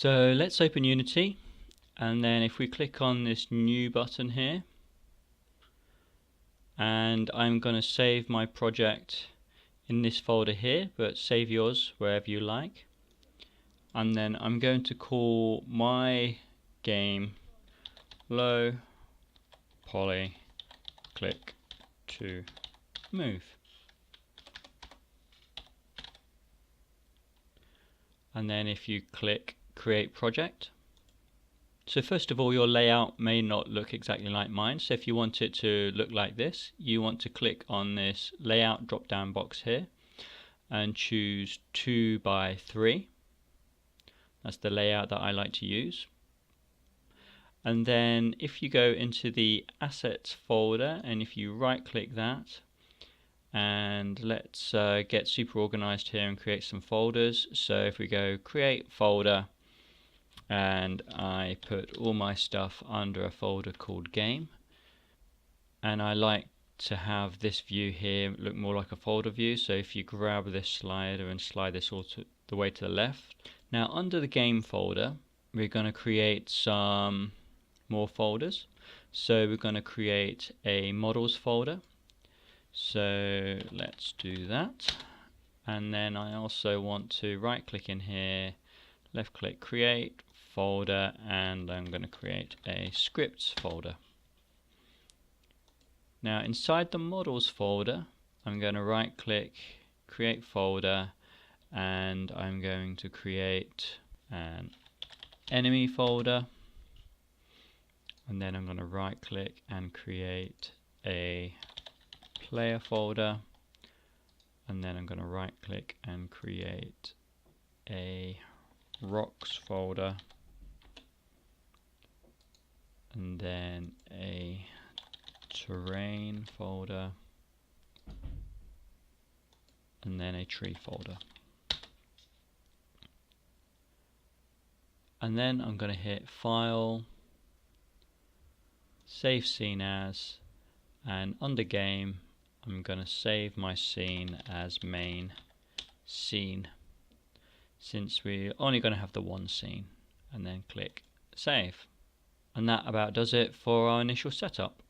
So let's open Unity, and then if we click on this new button here, and I'm going to save my project in this folder here, but save yours wherever you like. And then I'm going to call my game low poly click to move. And then if you click create project, so first of all, your layout may not look exactly like mine. So if you want it to look like this, you want to click on this layout drop down box here and choose 2 by 3. That's the layout that I like to use. And then if you go into the assets folder, and if you right click that, and let's get super organized here and create some folders. So if we go create folder, and I put all my stuff under a folder called game, and I like to have this view here look more like a folder view. So if you grab this slider and slide this all the way to the left, now under the game folder we're going to create some more folders. So we're going to create a models folder, so let's do that. And then I also want to right click in here, left click create folder, and I'm going to create a scripts folder. Now inside the models folder I'm going to right click create folder, and I'm going to create an enemy folder, and then I'm going to right click and create a player folder, and then I'm going to right click and create a rocks folder, and then a terrain folder, and then a tree folder. And then I'm going to hit file, save scene as, and under game I'm going to save my scene as main scene, since we're only going to have the one scene, and then click save. And that about does it for our initial setup.